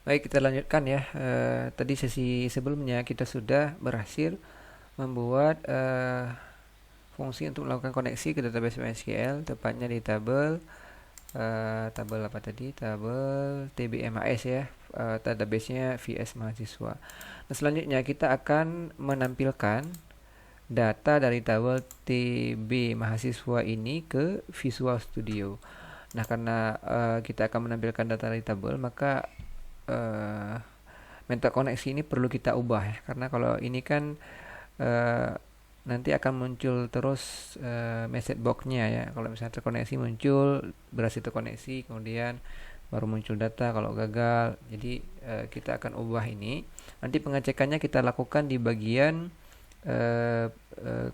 Baik, kita lanjutkan ya. Tadi sesi sebelumnya kita sudah berhasil membuat fungsi untuk melakukan koneksi ke database MySQL, tepatnya di tabel apa tadi? Tabel TBMHS ya, database-nya VS mahasiswa. Nah, selanjutnya kita akan menampilkan data dari tabel TB mahasiswa ini ke Visual Studio. Nah, karena kita akan menampilkan data dari tabel, maka eh, metode koneksi ini perlu kita ubah ya, karena kalau ini kan eh, nanti akan muncul terus message box-nya ya. Kalau misalnya terkoneksi muncul, berhasil terkoneksi, kemudian baru muncul data kalau gagal. Jadi kita akan ubah ini. Nanti pengecekannya kita lakukan di bagian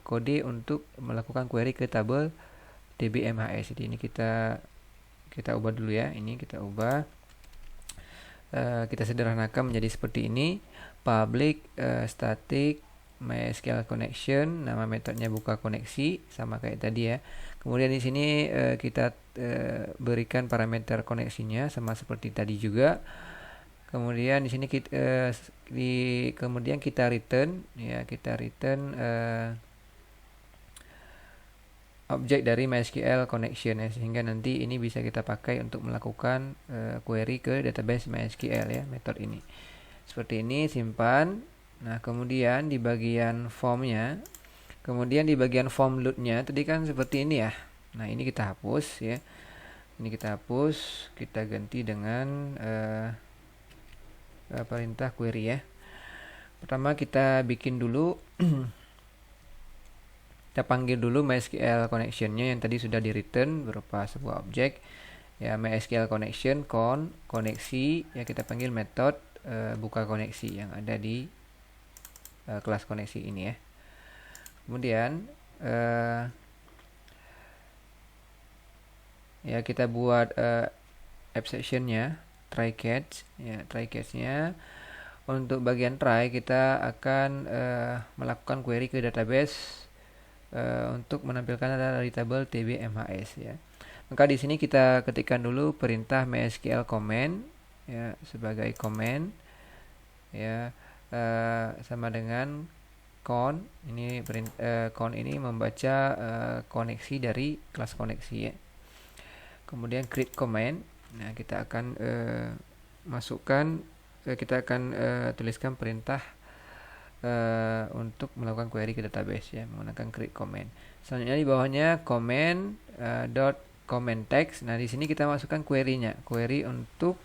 kode untuk melakukan query ke tabel DBMHS. Jadi ini kita ubah dulu ya. Ini kita ubah. Kita sederhanakan menjadi seperti ini. Public static MySQL connection, nama metodenya buka koneksi sama kayak tadi ya. Kemudian di sini kita berikan parameter koneksinya sama seperti tadi juga. Kemudian di sini kemudian kita return ya, kita return objek dari MySQL connection ya, sehingga nanti ini bisa kita pakai untuk melakukan query ke database MySQL ya, metode ini. Seperti ini, simpan. Nah, kemudian di bagian formnya, kemudian di bagian form loadnya tadi kan seperti ini ya. Nah, ini kita hapus ya. Ini kita hapus, kita ganti dengan perintah query ya. Pertama kita bikin dulu kita panggil dulu MySQL connectionnya yang tadi sudah di return berupa sebuah objek ya, MySQL connection koneksi ya, kita panggil metode buka koneksi yang ada di kelas koneksi ini ya. Kemudian ya kita buat exceptionnya try catch ya, try catchnya. Untuk bagian try kita akan melakukan query ke database untuk menampilkan data dari tabel TBMHS ya. Maka di sini kita ketikkan dulu perintah MySQL command ya, sebagai command ya, sama dengan con ini con ini membaca koneksi dari kelas koneksi ya. Kemudian create command. Nah, kita akan masukkan kita akan tuliskan perintah untuk melakukan query ke database ya, menggunakan create command. Selanjutnya di bawahnya command dot command text. Nah, di sini kita masukkan query-nya, query untuk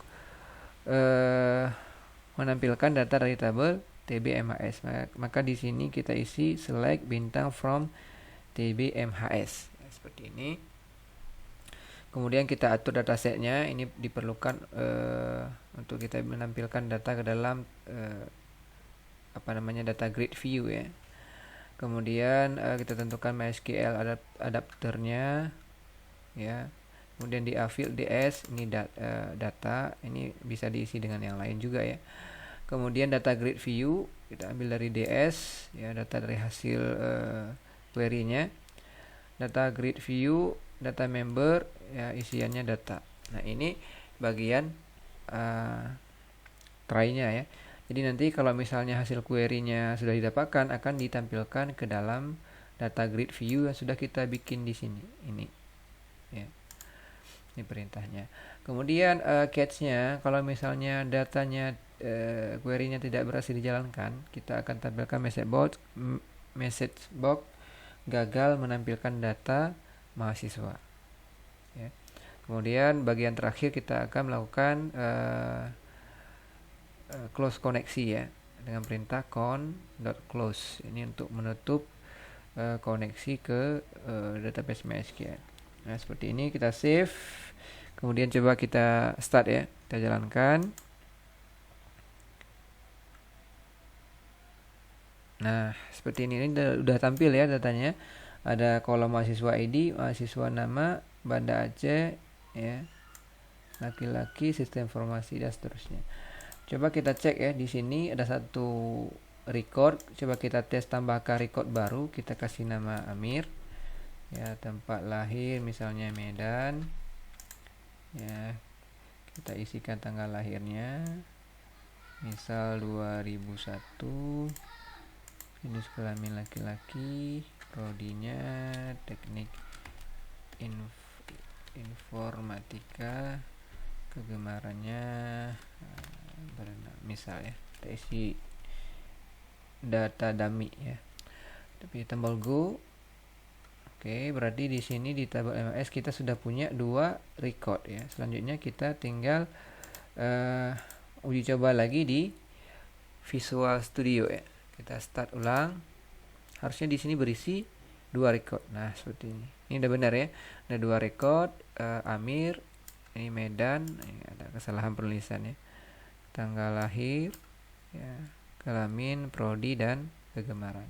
menampilkan data dari tabel TBMHS. Maka di sini kita isi select bintang from TBMHS seperti ini. Kemudian kita atur datasetnya. Ini diperlukan untuk kita menampilkan data ke dalam data grid view ya. Kemudian kita tentukan MySQL adapternya ya. Kemudian di field ds ini data, ini bisa diisi dengan yang lain juga ya. Kemudian data grid view kita ambil dari ds ya, data dari hasil query-nya. Data grid view, data member ya, isiannya data. Nah, ini bagian try-nya ya. Jadi nanti kalau misalnya hasil query-nya sudah didapatkan, akan ditampilkan ke dalam data grid view yang sudah kita bikin di sini. Ini ya. Ini perintahnya. Kemudian catch-nya, kalau misalnya datanya query-nya tidak berhasil dijalankan, kita akan tampilkan message box gagal menampilkan data mahasiswa ya. Kemudian bagian terakhir kita akan melakukan close koneksi ya, dengan perintah con.close. Ini untuk menutup koneksi ke database MySQL. Nah, seperti ini kita save. Kemudian coba kita start ya, kita jalankan. Nah, seperti ini udah tampil ya datanya. Ada kolom mahasiswa ID, mahasiswa nama, Banda Aceh ya, laki-laki, sistem informasi dan seterusnya. Coba kita cek ya, di sini ada satu record. Coba kita tes tambahkan record baru. Kita kasih nama Amir ya, tempat lahir misalnya Medan ya, kita isikan tanggal lahirnya misal 2001, jenis kelamin laki-laki, prodinya teknik informatika, kegemarannya berenang, misal ya, kita isi data dummy ya, tapi tombol go. Oke, berarti di sini di tabel MAS kita sudah punya 2 record ya. Selanjutnya kita tinggal uji coba lagi di Visual Studio ya. Kita start ulang. Harusnya di sini berisi 2 record. Nah, seperti ini. Ini udah benar ya. Ada 2 record, Amir, ini Medan, ini ada kesalahan penulisan ya. Tanggal lahir, ya, kelamin, prodi dan kegemaran.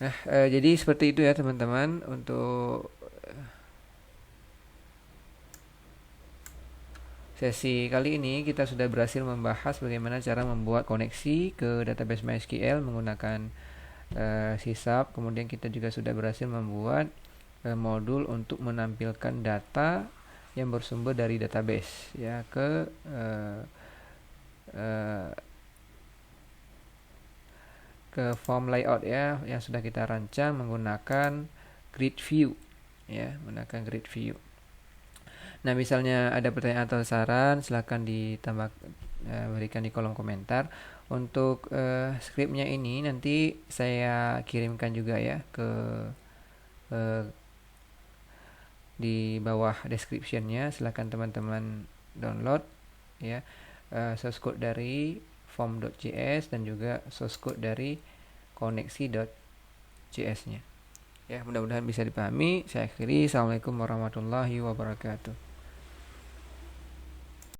Nah, jadi seperti itu ya teman-teman untuk sesi kali ini. Kita sudah berhasil membahas bagaimana cara membuat koneksi ke database MySQL menggunakan sysap. Kemudian kita juga sudah berhasil membuat modul untuk menampilkan data yang bersumber dari database ya ke form layout ya yang sudah kita rancang menggunakan grid view ya, menggunakan grid view. Nah, misalnya ada pertanyaan atau saran, silahkan ditambah berikan di kolom komentar. Untuk skripnya ini nanti saya kirimkan juga ya ke di bawah descriptionnya. Silahkan teman-teman download ya source code dari form.js dan juga source code dari koneksi.js nya ya. Mudah-mudahan bisa dipahami. Saya akhiri. Assalamualaikum warahmatullahi wabarakatuh.